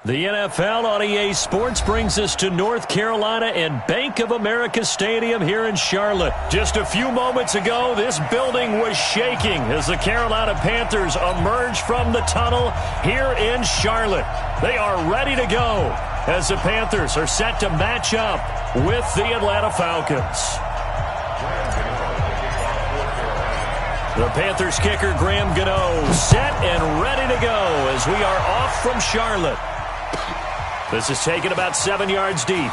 The NFL on EA Sports brings us to North Carolina and Bank of America Stadium here in Charlotte. Just a few moments ago, this building was shaking as the Carolina Panthers emerge from the tunnel here in Charlotte. They are ready to go as the Panthers are set to match up with the Atlanta Falcons. The Panthers kicker, Graham Gano, set and ready to go as we are off from Charlotte. This is taken about 7 yards deep.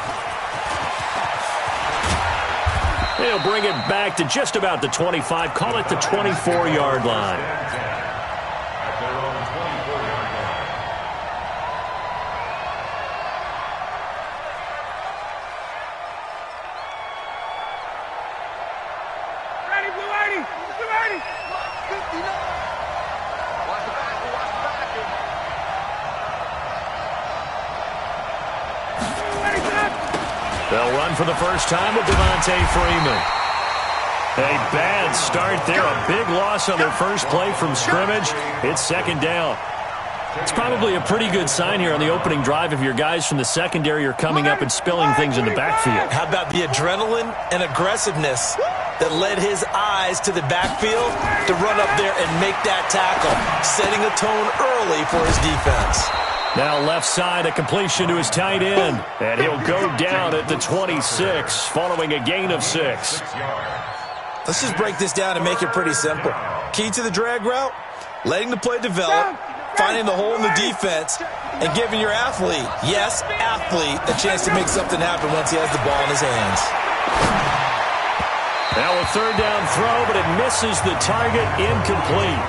They'll bring it back to just about the 25, call it the 24-yard line. They'll run for the first time with Devontae Freeman. A bad start there. A big loss on their first play from scrimmage. It's second down. It's probably a pretty good sign here on the opening drive if your guys from the secondary are coming up and spilling things in the backfield. How about the adrenaline and aggressiveness that led his eyes to the backfield to run up there and make that tackle, setting a tone early for his defense. Now left side, a completion to his tight end. And he'll go down at the 26 following a gain of 6. Let's just break this down and make it pretty simple. Key to the drag route, letting the play develop, finding the hole in the defense, and giving your athlete, yes, athlete, a chance to make something happen once he has the ball in his hands. Now a third down throw, but it misses the target, incomplete.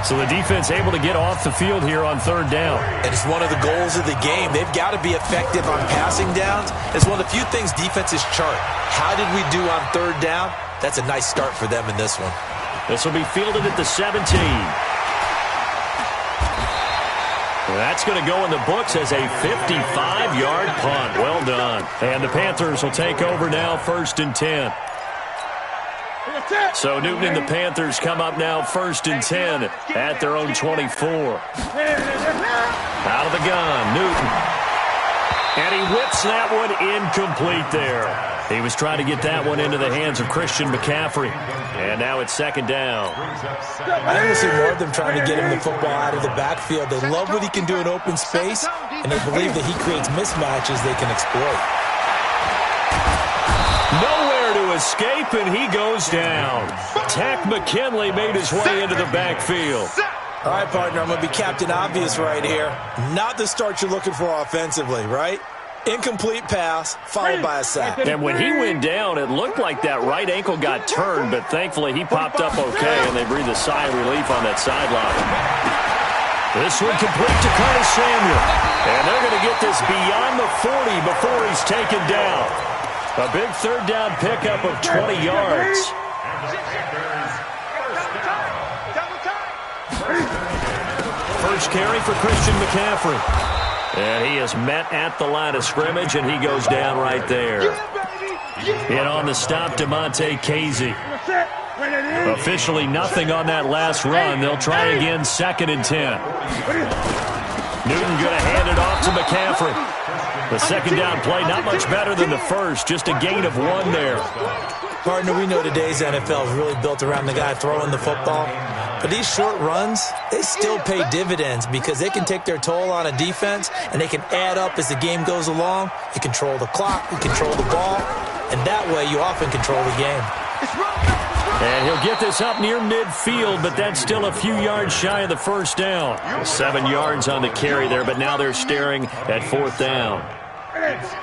So the defense able to get off the field here on third down. And it's one of the goals of the game. They've got to be effective on passing downs. It's one of the few things defenses chart. How did we do on third down? That's a nice start for them in this one. This will be fielded at the 17. That's going to go in the books as a 55-yard punt. Well done. And the Panthers will take over now, 1st and 10. So Newton and the Panthers come up now 1st and 10 at their own 24. Out of the gun, Newton. And he whips that one incomplete there. He was trying to get that one into the hands of Christian McCaffrey. And now it's second down. I think we'll see more of them trying to get him the football out of the backfield. They love what he can do in open space, and they believe that he creates mismatches they can exploit. Nowhere to escape, and he goes down. Tack McKinley made his way into the backfield. All right, partner, I'm going to be Captain Obvious right here. Not the start you're looking for offensively, right? Incomplete pass, followed by a sack. And when he went down, it looked like that right ankle got turned, but thankfully he popped up okay, and they breathed a sigh of relief on that sideline. This one complete to Curtis Samuel. And they're going to get this beyond the 40 before he's taken down. A big third down pickup of 20 yards. First carry for Christian McCaffrey. And he is met at the line of scrimmage, and he goes down right there. In on the stop, DeMonte Casey. Officially nothing on that last run. They'll try again, 2nd and 10. Newton going to hand it off to McCaffrey. The second down play, not much better than the first, just a gain of 1 there. Partner, we know today's NFL is really built around the guy throwing the football. But these short runs, they still pay dividends because they can take their toll on a defense, and they can add up as the game goes along. You control the clock, you control the ball, and that way you often control the game. And he'll get this up near midfield, but that's still a few yards shy of the first down. 7 yards on the carry there, but now they're staring at 4th down.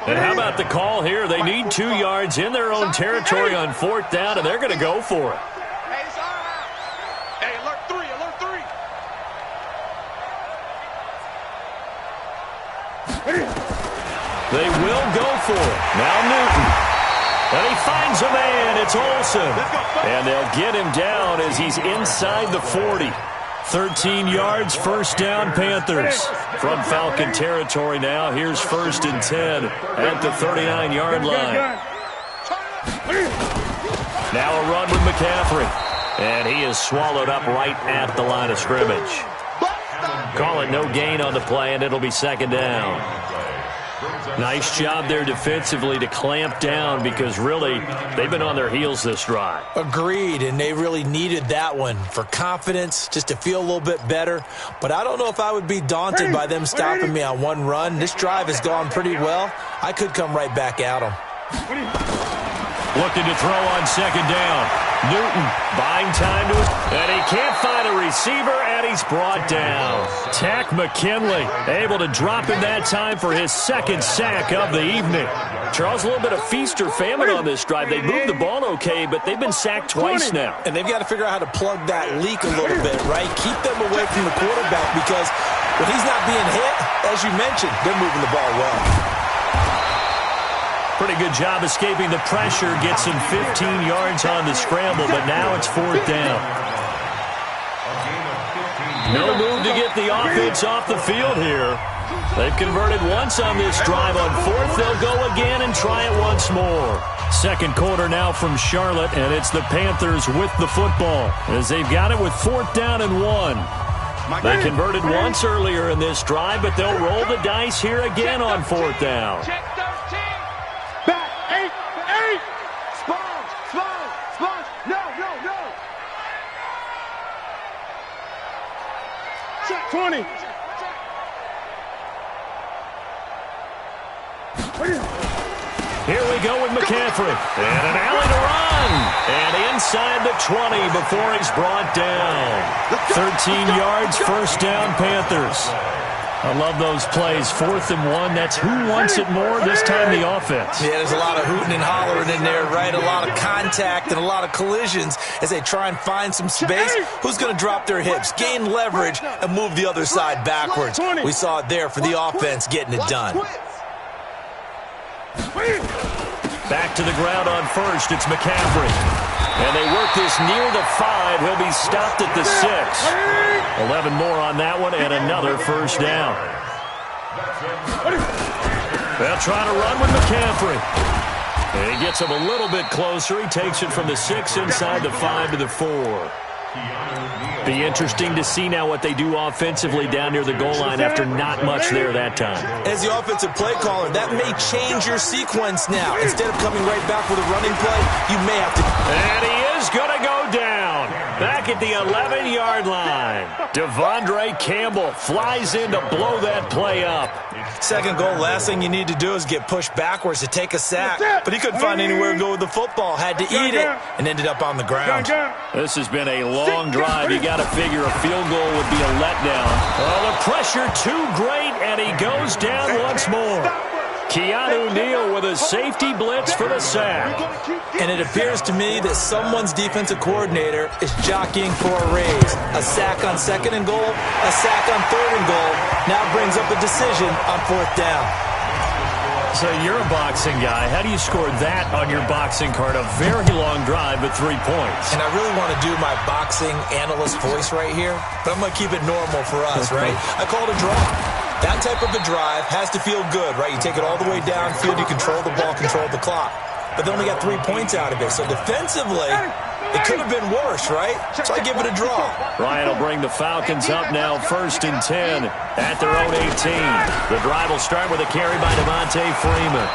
And how about the call here? They need 2 yards in their own territory on 4th down, and they're going to go for it. They will go for it. Now Newton. And he finds a man. It's Olsen. And they'll get him down as he's inside the 40. 13 yards, first down, Panthers. From Falcon territory now. Here's 1st and 10 at the 39-yard line. Now a run with McCaffrey. And he is swallowed up right at the line of scrimmage. Call it no gain on the play, and it'll be second down. Nice job there defensively to clamp down because, really, they've been on their heels this drive. Agreed, and they really needed that one for confidence, just to feel a little bit better. But I don't know if I would be daunted by them stopping me on one run. This drive has gone pretty well. I could come right back at them. Looking to throw on second down. Newton buying time to it, and he can't find a receiver, and he's brought down. Tack McKinley able to drop in that time for his second sack of the evening. Charles, a little bit of feast or famine on this drive. They moved the ball okay, but they've been sacked twice now. And they've got to figure out how to plug that leak a little bit, right? Keep them away from the quarterback because when he's not being hit, as you mentioned, they're moving the ball well. Pretty good job escaping the pressure. Gets him 15 yards on the scramble, but now it's fourth down. No move to get the offense off the field here. They've converted once on this drive. On fourth, they'll go again and try it once more. Second quarter now from Charlotte, and it's the Panthers with the football as they've got it with fourth down and 1. They converted once earlier in this drive, but they'll roll the dice here again on fourth down. Check 20. Here we go with McCaffrey. And an alley to run. And inside the 20 before he's brought down. 13 yards, first down, Panthers. I love those plays. 4th and 1. That's who wants it more, this time the offense. Yeah, there's a lot of hooting and hollering in there, right? A lot of contact and a lot of collisions as they try and find some space. Who's going to drop their hips, gain leverage, and move the other side backwards? We saw it there for the offense getting it done. Back to the ground on first. It's McCaffrey. And they work this near the 5. He'll be stopped at the 6. 11 more on that one and another first down. They'll try to run with McCaffrey. And he gets him a little bit closer. He takes it from the 6 inside the 5 to the 4. Be interesting to see now what they do offensively down near the goal line after not much there that time. As the offensive play caller, that may change your sequence now. Instead of coming right back with a running play, you may have to... And he is going to go down. Back at the 11-yard line. Devondre Campbell flies in to blow that play up. Second goal, last thing you need to do is get pushed backwards to take a sack. But he couldn't find anywhere to go with the football. Had to eat it and ended up on the ground. This has been a long drive. You got to figure a field goal would be a letdown. Oh, the pressure too great, and he goes down once more. Keanu Neal with a safety blitz for the sack. And it appears to me that someone's defensive coordinator is jockeying for a raise. A sack on second and goal, a sack on third and goal. Now brings up a decision on fourth down. So you're a boxing guy. How do you score that on your boxing card? A very long drive with 3 points. And I really want to do my boxing analyst voice right here, but I'm going to keep it normal for us, right? I call it a draw. That type of a drive has to feel good, right? You take it all the way downfield, you control the ball, control the clock. But they only got 3 points out of it. So defensively, it could have been worse, right? So I give it a draw. Ryan will bring the Falcons up now, 1st and 10 at their own 18. The drive will start with a carry by Devontae Freeman.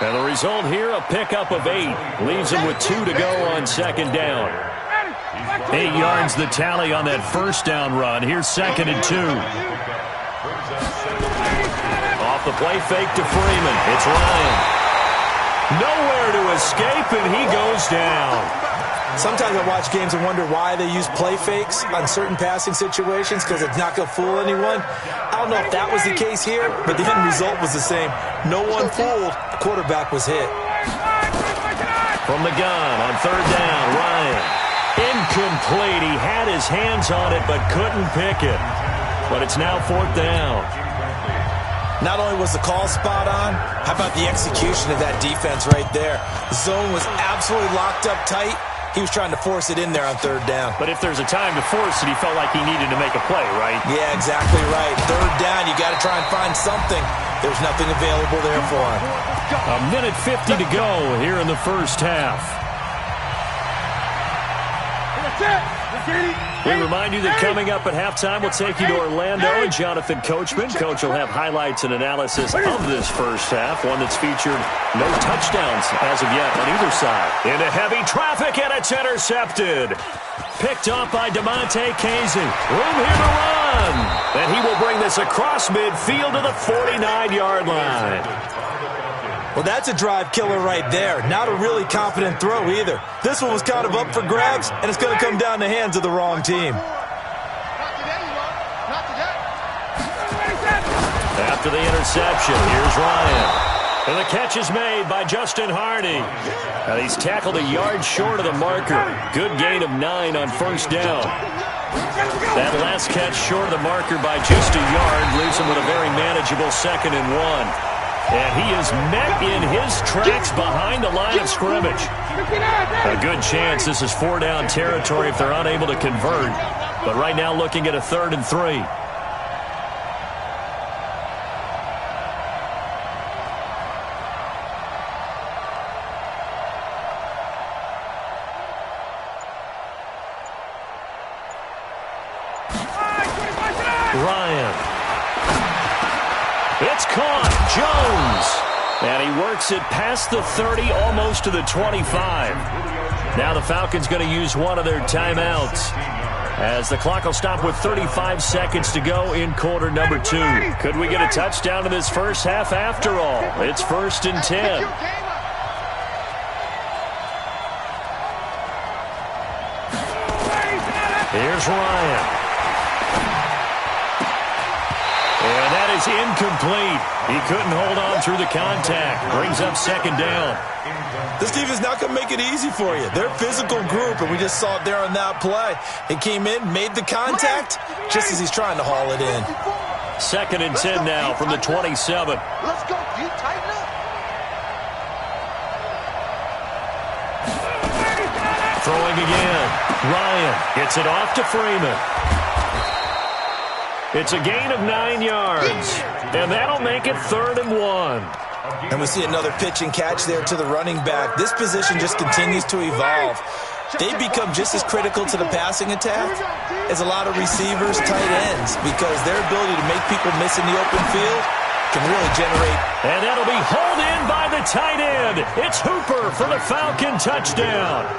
And the result here, a pickup of 8. Leaves him with 2 to go on second down. 8 yards the tally on that first down run. Here's 2nd and 2. Off the play fake to Freeman. It's Ryan. Nowhere to escape, and he goes down. Sometimes I watch games and wonder why they use play fakes on certain passing situations because it's not going to fool anyone. I don't know if that was the case here, but the end result was the same. No one fooled. The quarterback was hit. From the gun on third down, Ryan. Incomplete. He had his hands on it but couldn't pick it. But it's now fourth down. Not only was the call spot on, how about the execution of that defense right there? The zone was absolutely locked up tight. He was trying to force it in there on third down. But if there's a time to force it, he felt like he needed to make a play, right? Yeah, exactly right. Third down, you got to try and find something. There's nothing available there for him. A minute 50 to go here in the first half. We remind you that coming up at halftime, we'll take you to Orlando and Jonathan Coachman. Coach will have highlights and analysis of this first half, one that's featured no touchdowns as of yet on either side. Into heavy traffic, and it's intercepted. Picked off by DeMonte Casey. Room here to run. And he will bring this across midfield to the 49-yard line. Well, that's a drive killer right there. Not a really confident throw either. This one was kind of up for grabs, and it's going to come down the hands of the wrong team. After the interception, here's Ryan. And the catch is made by Justin Hardy. And he's tackled a yard short of the marker. Good gain of 9 on first down. That last catch short of the marker by just a yard leaves him with a very manageable 2nd and 1. And he is met in his tracks behind the line of scrimmage. A good chance this is 4-down territory if they're unable to convert. But right now looking at a 3rd and 3. Ryan. It's caught. Jones. And he works it past the 30, almost to the 25. Now the Falcons going to use one of their timeouts, as the clock will stop with 35 seconds to go in quarter number 2. Could we get a touchdown in this first half after all? It's 1st and 10. Here's Ryan. And that is incomplete. He couldn't hold on through the contact. Brings up 2nd down. This team is not going to make it easy for you. They're a physical group, and we just saw it there on that play. He came in, made the contact, just as he's trying to haul it in. 2nd and 10 now from the 27. Let's go. You tighten up. Throwing again. Ryan gets it off to Freeman. It's a gain of 9 yards, and that'll make it 3rd and 1. And we see another pitch and catch there to the running back. This position just continues to evolve. They become just as critical to the passing attack as a lot of receivers, tight ends, because their ability to make people miss in the open field can really generate. And that'll be hauled in by the tight end. It's Hooper for the Falcon touchdown.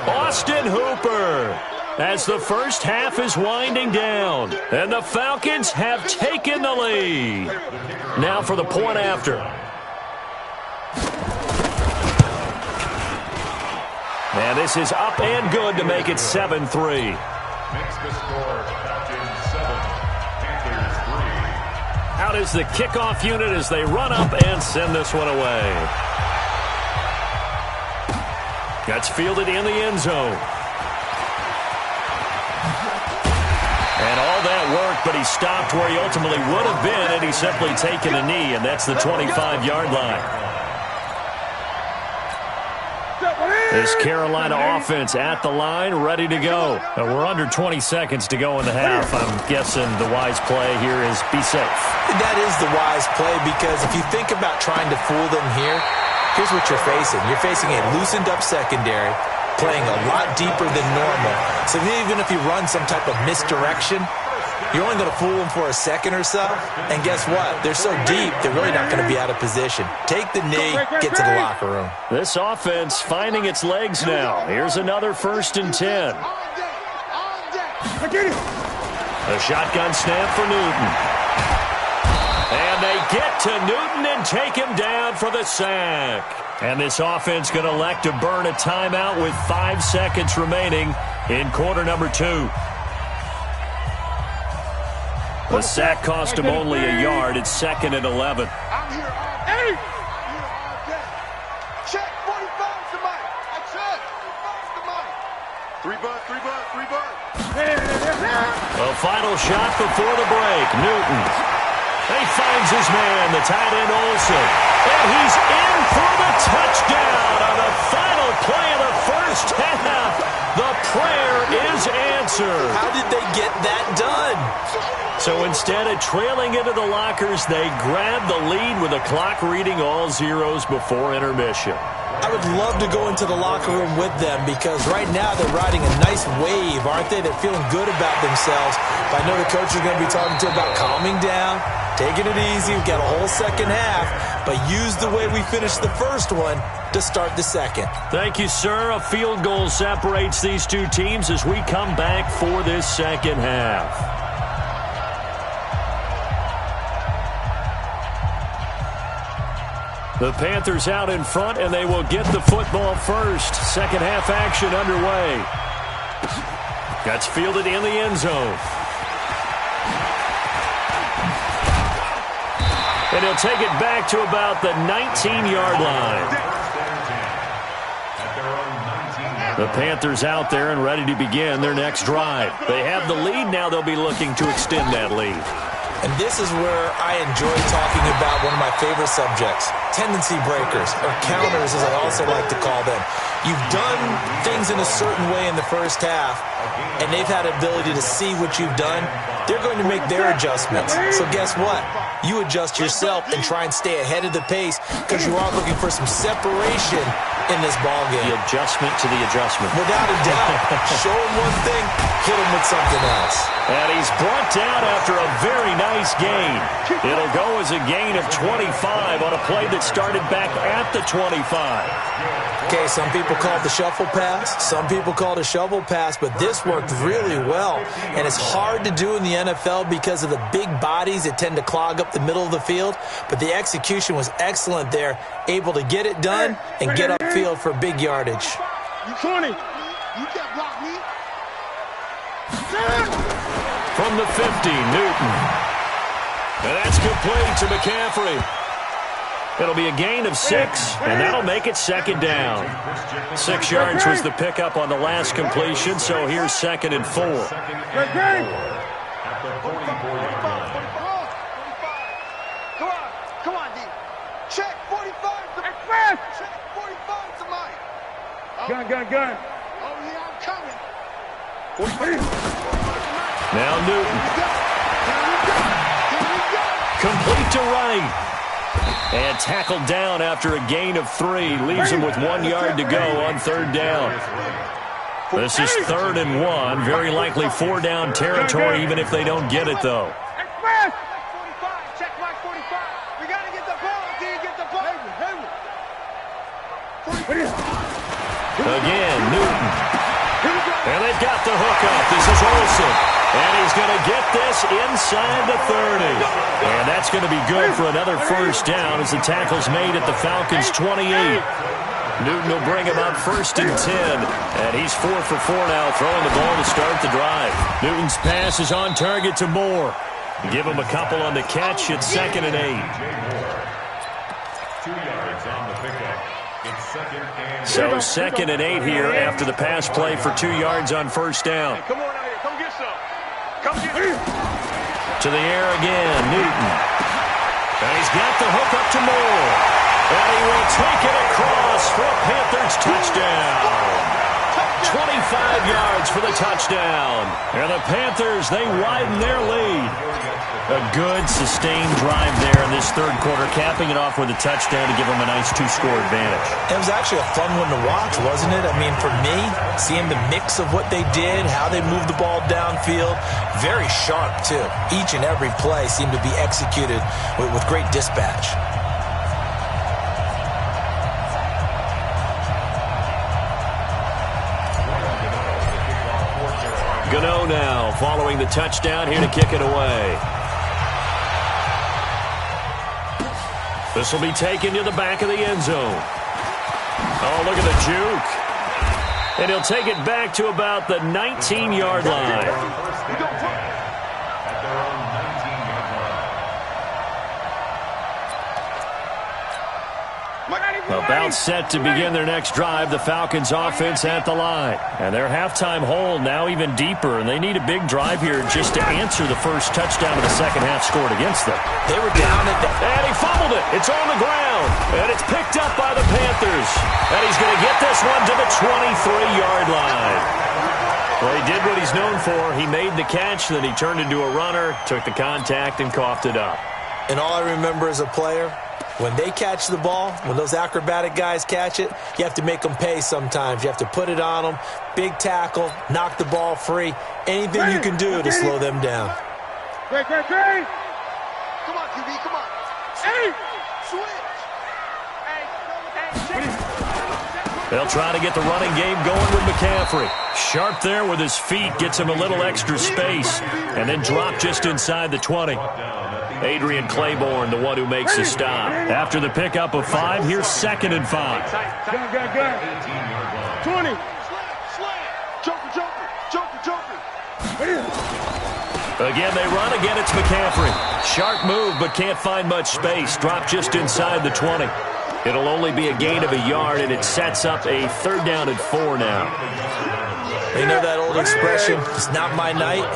Austin Hooper. As the first half is winding down, and the Falcons have taken the lead. Now for the point after. And this is up and good to make it 7-3. Out is the kickoff unit as they run up and send this one away. That's fielded in the end zone. And all that work, but he stopped where he ultimately would have been, and he's simply taken a knee, and that's the 25-yard line. This Carolina offense at the line, ready to go. We're under 20 seconds to go in the half. I'm guessing the wise play here is be safe. That is the wise play, because if you think about trying to fool them here, here's what you're facing. You're facing a loosened-up secondary, playing a lot deeper than normal. So even if you run some type of misdirection, you're only going to fool them for a second or so. And guess what? They're so deep, they're really not going to be out of position. Take the knee, get to the locker room. This offense finding its legs now. Here's another 1st and 10. A shotgun snap for Newton. And they get to Newton and take him down for the sack. And this offense going to elect to burn a timeout with 5 seconds remaining in quarter number 2. The sack cost him only a yard. It's 2nd and 11. I'm here all day. Check 45 somebody. I check. 3 bucks, 3 bucks, 3 bucks. A final shot before the break. Newton. He finds his man, the tight end Olsen. And he's in for the touchdown on the final play of the first half. The prayer is answered. How did they get that done? So instead of trailing into the lockers, they grab the lead with the clock reading all zeros before intermission. I I would love to go into the locker room with them because right now they're riding a nice wave, aren't they? They're feeling good about themselves. But I know the coach is going to be talking to them about calming down, taking it easy. We've got a whole second half, but use the way we finished the first one to start the second. Thank you, sir. A field goal separates these two teams as we come back for this second half. The Panthers out in front, and they will get the football first. Second half action underway. That's fielded in the end zone. And he'll take it back to about the 19-yard line. The Panthers out there and ready to begin their next drive. They have the lead. Now they'll be looking to extend that lead. And this is where I enjoy talking about one of my favorite subjects, tendency breakers, or counters as I also like to call them. You've done things in a certain way in the first half, and they've had the ability to see what you've done. They're going to make their adjustments. So guess what? You adjust yourself and try and stay ahead of the pace because you are looking for some separation in this ballgame. The adjustment to the adjustment. Without a doubt. Show him one thing, hit him with something else. And he's brought down after a very nice gain. It'll go as a gain of 25 on a play that started back at the 25. Okay, some people call it the shuffle pass. Some people call it a shovel pass, but this worked really well. And it's hard to do in the NFL because of the big bodies that tend to clog up the middle of the field. But the execution was excellent there, able to get it done and get upfield for big yardage. You 20. You can't block me. From the 50, Newton. And that's complete to McCaffrey. It'll be a gain of 6, and that'll make it second down. 6 yards was the pickup on the last completion, so here's 2nd and 4. Come on, D. Check 45. Check 45 to Mike. Gun. Oh, yeah, I'm coming. Now Newton. Complete to right. And tackled down after a gain of 3. Leaves him with 1 yard to go on 3rd down. This is 3rd and 1. Very likely 4 down territory, even if they don't get it, though. Check Mike 45. We got to get the ball, D. Get the ball. Again, Newton. And they've got the hook up. This is Olsen. And he's going to get this inside the 30. And that's going to be good for another first down as the tackle's made at the Falcons' 28. Newton will bring him up 1st and 10. And he's 4 for 4 now, throwing the ball to start the drive. Newton's pass is on target to Moore. Give him a couple on the catch at 2nd and 8. 2 yards on the pickup. It's 2nd and 8. So 2nd and 8 here after the pass play for 2 yards on first down. Come on out here. Come get some. Come get To the air again, Newton. And he's got the hook up to Moore. And he will take it across for a Panthers touchdown. 25 yards for the touchdown. And the Panthers, they widen their lead. A good, sustained drive there in this 3rd quarter, capping it off with a touchdown to give them a nice 2-score advantage. It was actually a fun one to watch, wasn't it? I mean, for me, seeing the mix of what they did, how they moved the ball downfield, very sharp, too. Each and every play seemed to be executed with great dispatch. Gano now, following the touchdown, here to kick it away. This will be taken to the back of the end zone. Oh, look at the juke. And he'll take it back to about the 19-yard line. About set to begin their next drive, the Falcons offense at the line. And their halftime hole now even deeper, and they need a big drive here just to answer the first touchdown of the second half scored against them. They were down at the... And he fumbled it. It's on the ground. And it's picked up by the Panthers. And he's going to get this one to the 23-yard line. Well, he did what he's known for. He made the catch, then he turned into a runner, took the contact, and coughed it up. And all I remember as a player, When they catch the ball, when those acrobatic guys catch it, you have to make them pay sometimes. You have to put it on them, big tackle, knock the ball free, anything you can do to slow them down. Great. Come on, QB, come on. Hey, switch. They'll try to get the running game going with McCaffrey. Sharp there with his feet, gets him a little extra space, and then drop just inside the 20. Adrian Claiborne, the one who makes the stop. After the pickup of 5, here's 2nd and 5. Gun. 20. Joker. Again, they run. Again, it's McCaffrey. Sharp move, but can't find much space. Drop just inside the 20. It'll only be a gain of a yard, and it sets up a 3rd down and 4 now. You know that old expression, it's not my night?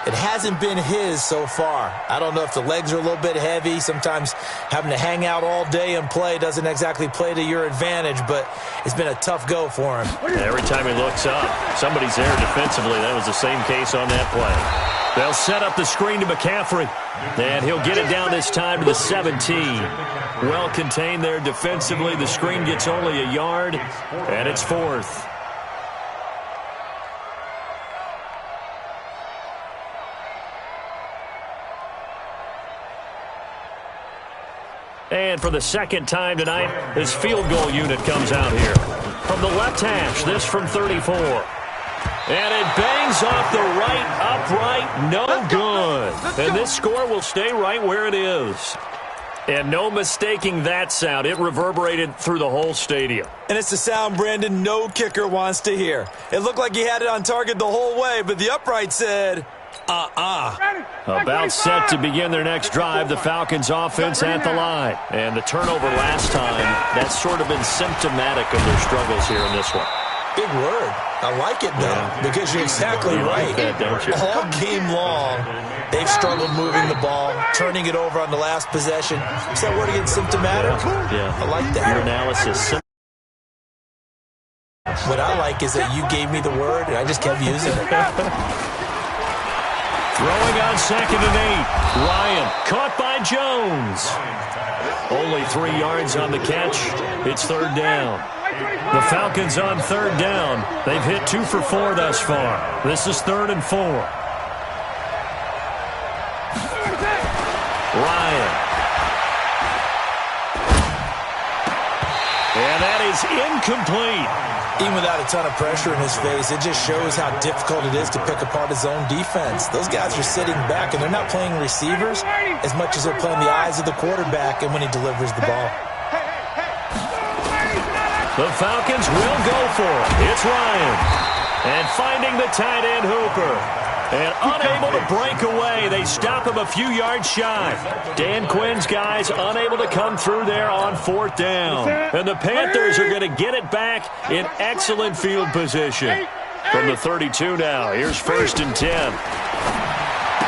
It hasn't been his so far. I don't know if the legs are a little bit heavy. Sometimes having to hang out all day and play doesn't exactly play to your advantage, but it's been a tough go for him. Every time he looks up, somebody's there defensively. That was the same case on that play. They'll set up the screen to McCaffrey, and he'll get it down this time to the 17. Well contained there defensively. The screen gets only a yard, and it's 4th. And for the 2nd time tonight, his field goal unit comes out here. From the left hash, this from 34. And it bangs off the right upright, no good. And this score will stay right where it is. And no mistaking that sound. It reverberated through the whole stadium. And it's the sound, Brandon, no kicker wants to hear. It looked like he had it on target the whole way, but the upright said, About set to begin their next drive, the Falcons offense at the line. And the turnover last time, that's sort of been symptomatic of their struggles here in this one. Big word. I like it, though, because you're exactly right. Like that, don't you? All game long, they've struggled moving the ball, turning it over on the last possession. Is that word again, symptomatic? Yeah. I like that. Your analysis. What I like is that you gave me the word, and I just kept using it. Throwing on 2nd and 8. Ryan caught by Jones. Only 3 yards on the catch. It's 3rd down. The Falcons on 3rd down. They've hit 2 for 4 thus far. This is 3rd and 4. Ryan. And that is incomplete. Even without a ton of pressure in his face, it just shows how difficult it is to pick apart his own defense. Those guys are sitting back, and they're not playing receivers as much as they're playing the eyes of the quarterback and when he delivers the ball. The Falcons will go for it. It's Ryan. And finding the tight end Hooper. And unable to break away. They stop him a few yards shy. Dan Quinn's guys unable to come through there on 4th down. And the Panthers are going to get it back in excellent field position. From the 32 now, here's 1st and 10.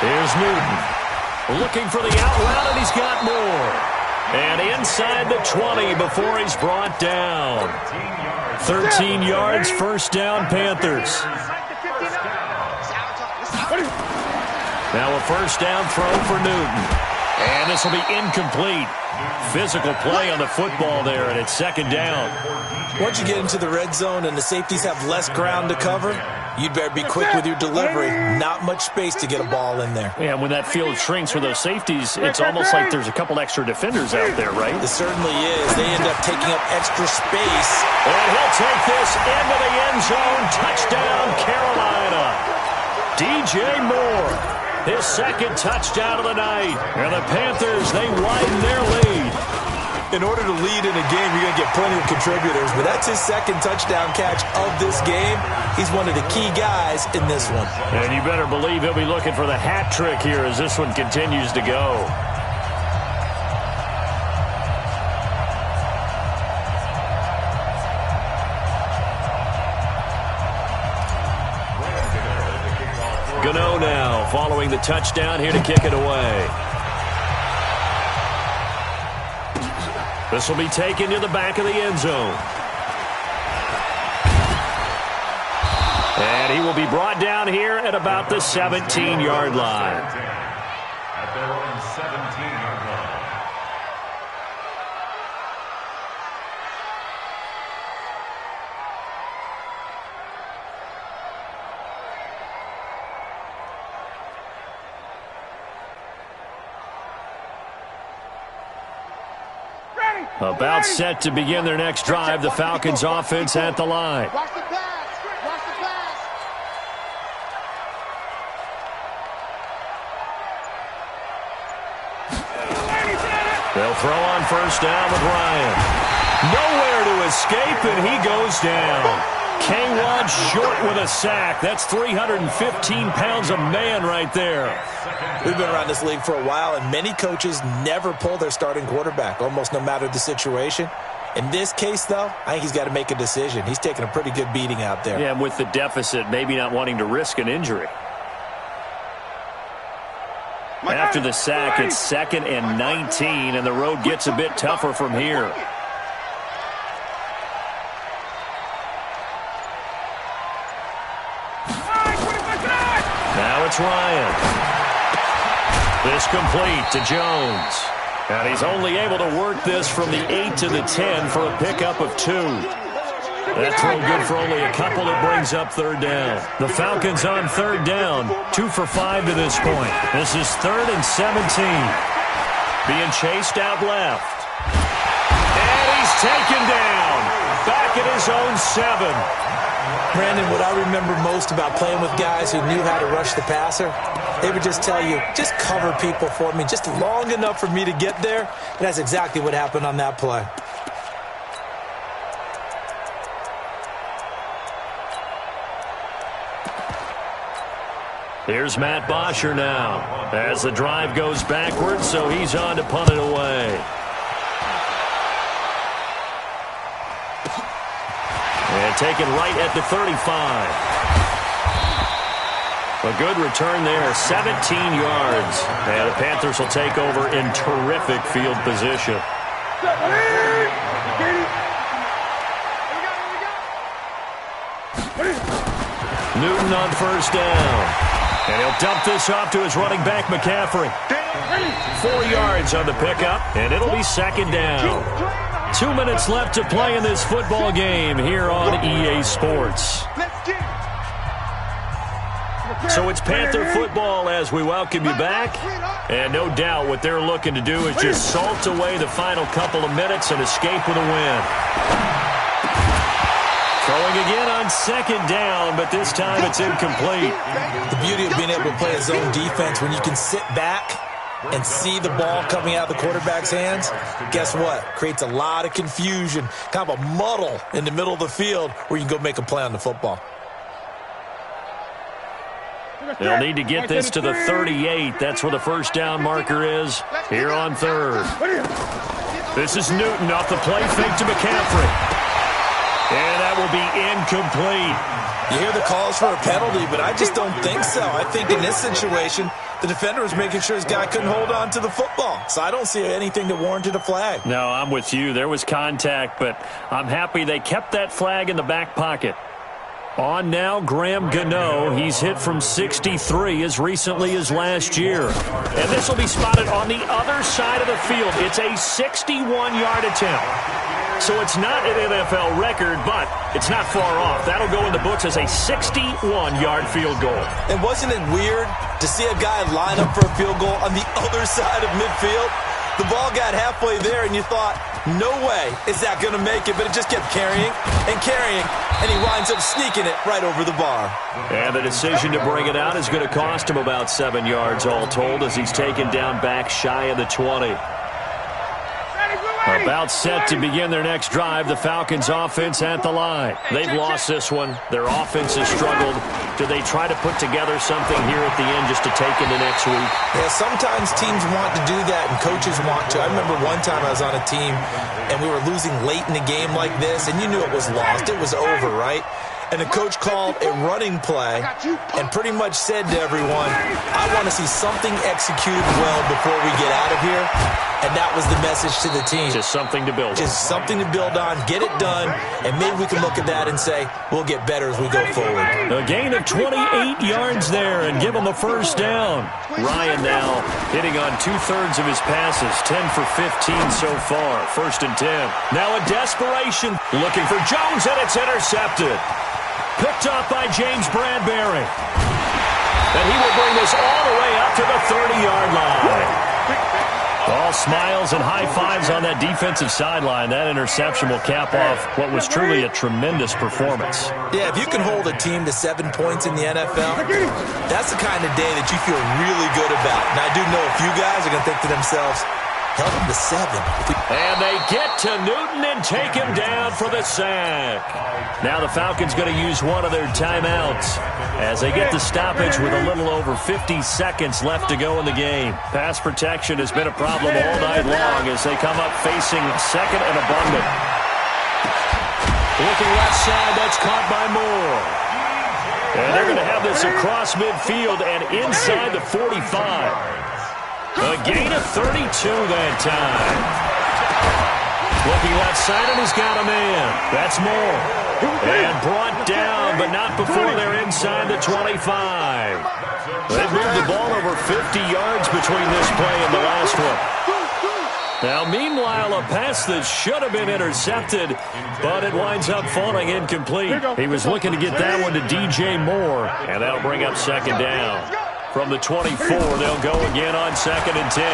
Here's Newton. Looking for the out route, and he's got more. And inside the 20 before he's brought down. 13 yards, 1st down, Panthers. Now a 1st down throw for Newton. And this will be incomplete. Physical play on the football there, and it's 2nd down. Once you get into the red zone and the safeties have less ground to cover, you'd better be quick with your delivery. Not much space to get a ball in there. Yeah, when that field shrinks for those safeties, it's almost like there's a couple extra defenders out there, right? It certainly is. They end up taking up extra space. And he'll take this into the end zone. Touchdown, Carolina. DJ Moore, his 2nd touchdown of the night. And the Panthers, they widen their lead. In order to lead in a game, you're going to get plenty of contributors, but that's his 2nd touchdown catch of this game. He's one of the key guys in this one. And you better believe he'll be looking for the hat trick here as this one continues to go. Gano now following the touchdown here to kick it away. This will be taken to the back of the end zone. And he will be brought down here at about the 17-yard line. At their own 17-yard line. About set to begin their next drive, the Falcons offense at the line. Watch the pass. Watch the pass. They'll throw on first down with Ryan. Nowhere to escape, and he goes down. K-Rod short with a sack. That's 315 pounds of man right there. We've been around this league for a while, and many coaches never pull their starting quarterback, almost no matter the situation. In this case, though, I think he's got to make a decision. He's taking a pretty good beating out there. Yeah, and with the deficit, maybe not wanting to risk an injury. After the sack, it's 2nd and 19, and the road gets a bit tougher from here. Now it's Ryan. This complete to Jones. And he's only able to work this from the 8 to the 10 for a pickup of 2. That throw good for only a couple. That brings up 3rd down. The Falcons on 3rd down. 2 for 5 to this point. This is 3rd and 17. Being chased out left. And he's taken down. Back at his own 7. Brandon, what I remember most about playing with guys who knew how to rush the passer, they would just tell you, just cover people for me, just long enough for me to get there. And that's exactly what happened on that play. Here's Matt Bosher now as the drive goes backwards, so he's on to punt it away. And taken right at the 35. A good return there, 17 yards. And the Panthers will take over in terrific field position. Newton on first down. And he'll dump this off to his running back, McCaffrey. 4 yards on the pickup, and it'll be 2nd down. 2 minutes left to play in this football game here on EA Sports. So it's Panther football as we welcome you back. And no doubt what they're looking to do is just salt away the final couple of minutes and escape with a win. Throwing again on 2nd down, but this time it's incomplete. The beauty of being able to play a zone defense when you can sit back and see the ball coming out of the quarterback's hands, guess what? Creates a lot of confusion, kind of a muddle in the middle of the field where you can go make a play on the football. They'll need to get this to the 38. That's where the first down marker is here on 3rd. This is Newton off the play fake to McCaffrey. And that will be incomplete. You hear the calls for a penalty, but I just don't think so. I think in this situation, the defender was making sure his guy couldn't hold on to the football. So I don't see anything that warranted a flag. No, I'm with you. There was contact, but I'm happy they kept that flag in the back pocket. On now, Graham Gano. He's hit from 63 as recently as last year. And this will be spotted on the other side of the field. It's a 61-yard attempt. So it's not an NFL record, but it's not far off. That'll go in the books as a 61-yard field goal. And wasn't it weird to see a guy line up for a field goal on the other side of midfield? The ball got halfway there, and you thought, no way is that going to make it, but it just kept carrying, and he winds up sneaking it right over the bar. And the decision to bring it out is going to cost him about 7 yards all told as he's taken down back shy of the 20. About set to begin their next drive, the Falcons offense at the line. They've lost this one. Their offense has struggled. Do they try to put together something here at the end just to take into next week? Yeah, sometimes teams want to do that and coaches want to. I remember one time I was on a team and we were losing late in the game like this, and you knew it was lost. It was over, right? And the coach called a running play and pretty much said to everyone, I want to see something executed well before we get out of here. And that was the message to the team. Just something to build on. Just something to build on, get it done, and maybe we can look at that and say, we'll get better as we go forward. A gain of 28 yards there and give him the first down. Ryan now hitting on 2/3 of his passes, 10 for 15 so far. 1st and 10. Now a desperation, looking for Jones, and it's intercepted. Picked up by James Bradbury. And he will bring this all the way up to the 30-yard line. All Smiles and high fives on that defensive sideline. That interception will cap off what was truly a tremendous performance. Yeah, if you can hold a team to 7 points in the NFL, that's the kind of day that you feel really good about. And I do know a few guys are going to think to themselves, held him to 7. And they get to Newton and take him down for the sack. Now the Falcons going to use one of their timeouts as they get the stoppage with a little over 50 seconds left to go in the game. Pass protection has been a problem all night long as they come up facing second and abundant. Looking left side, that's caught by Moore. And they're going to have this across midfield and inside the 45. A gain of 32 that time. Looking left side, and he's got a man. That's Moore. And brought down, but not before they're inside the 25. They've moved the ball over 50 yards between this play and the last one. Now, meanwhile, a pass that should have been intercepted, but it winds up falling incomplete. He was looking to get that one to DJ Moore, and that'll bring up second down. From the 24, they'll go again on 2nd and 10.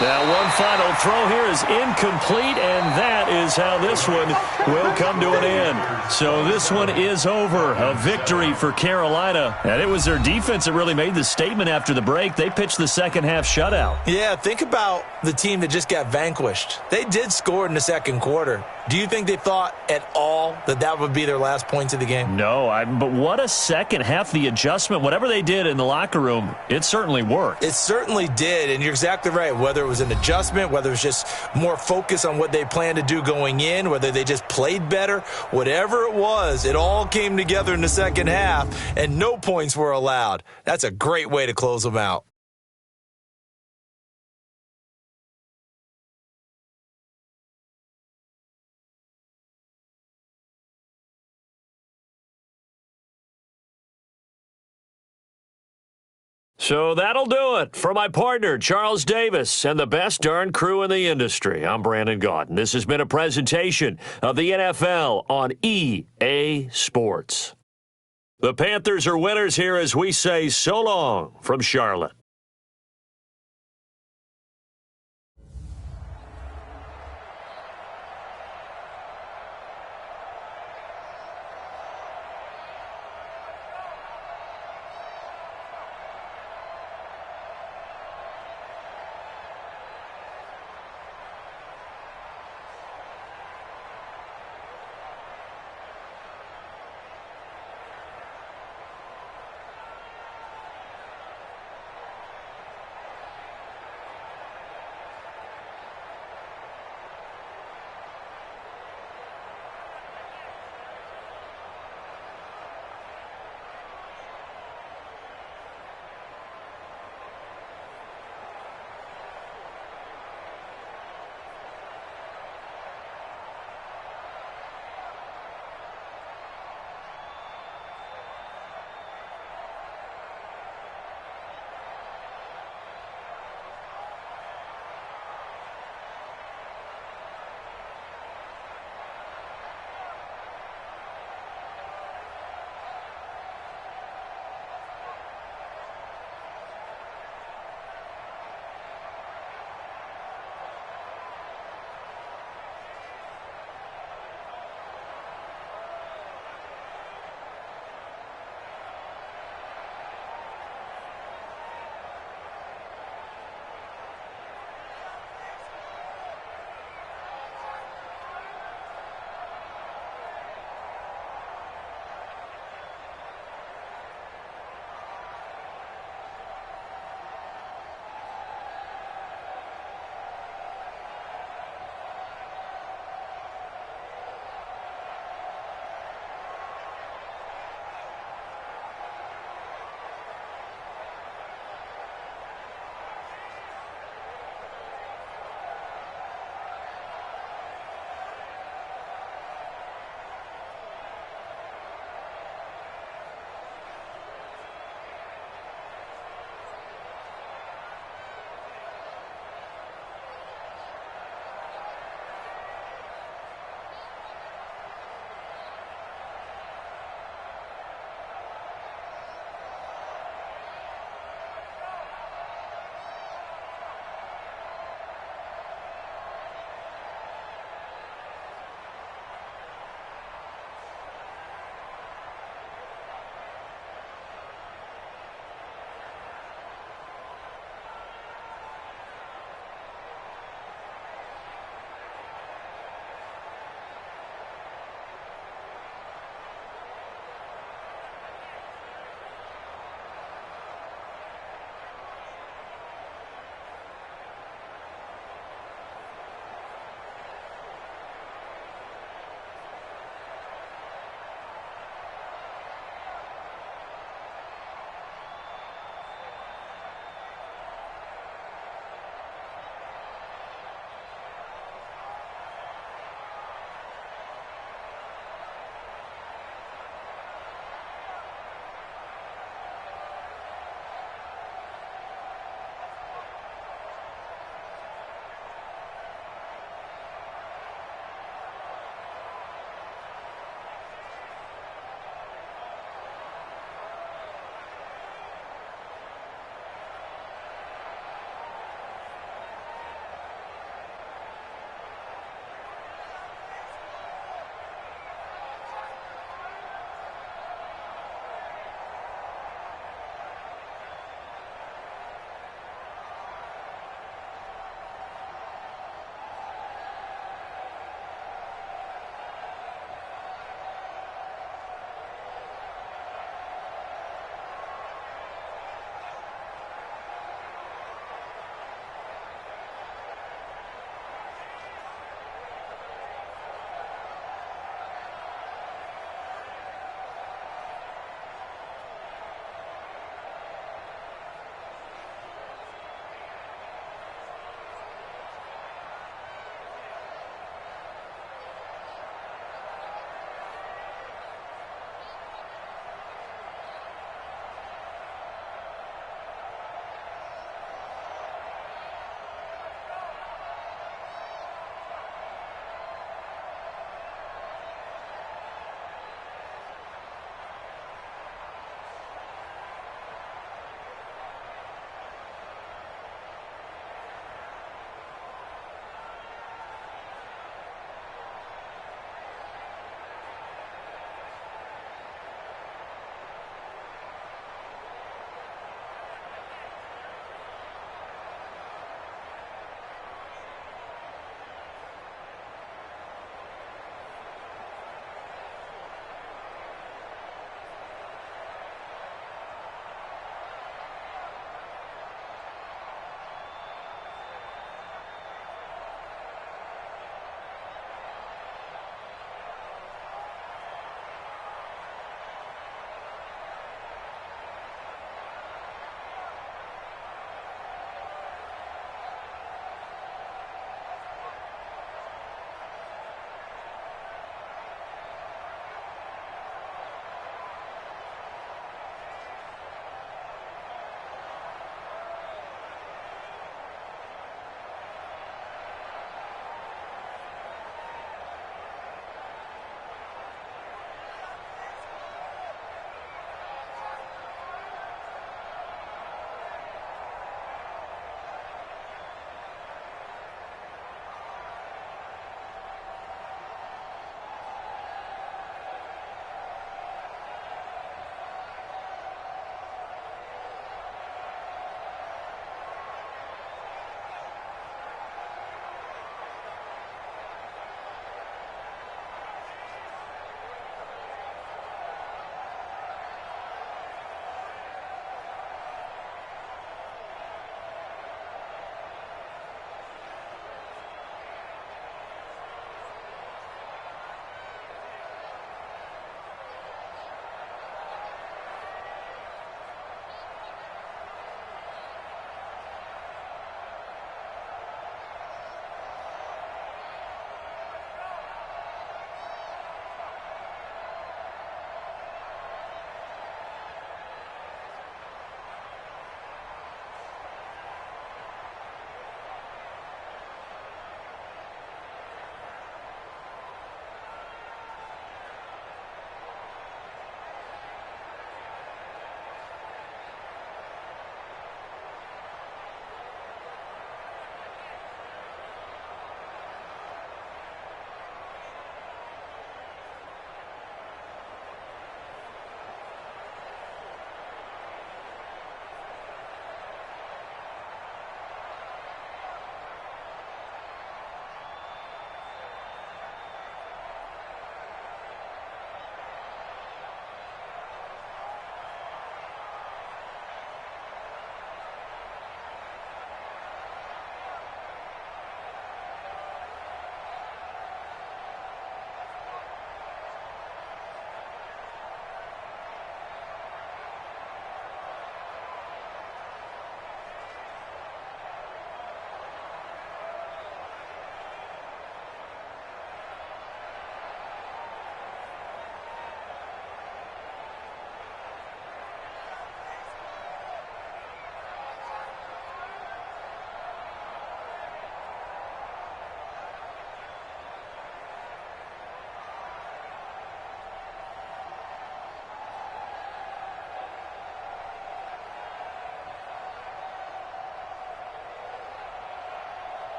Now, one final throw here is incomplete, and that is how this one will come to an end. So this one is over. A victory for Carolina. And it was their defense that really made the statement after the break. They pitched the second half shutout. Yeah, think about the team that just got vanquished. They did score in the second quarter. Do you think they thought at all that that would be their last points of the game? No, but what a second half. The adjustment, whatever they did in the locker room, it certainly worked. It certainly did, and you're exactly right. Whether it was an adjustment, whether it was just more focus on what they planned to do going in, whether they just played better, whatever it was, it all came together in the second half, and no points were allowed. That's a great way to close them out. So that'll do it. For my partner, Charles Davis, and the best darn crew in the industry, I'm Brandon Gaudin. This has been a presentation of the NFL on EA Sports. The Panthers are winners here as we say so long from Charlotte.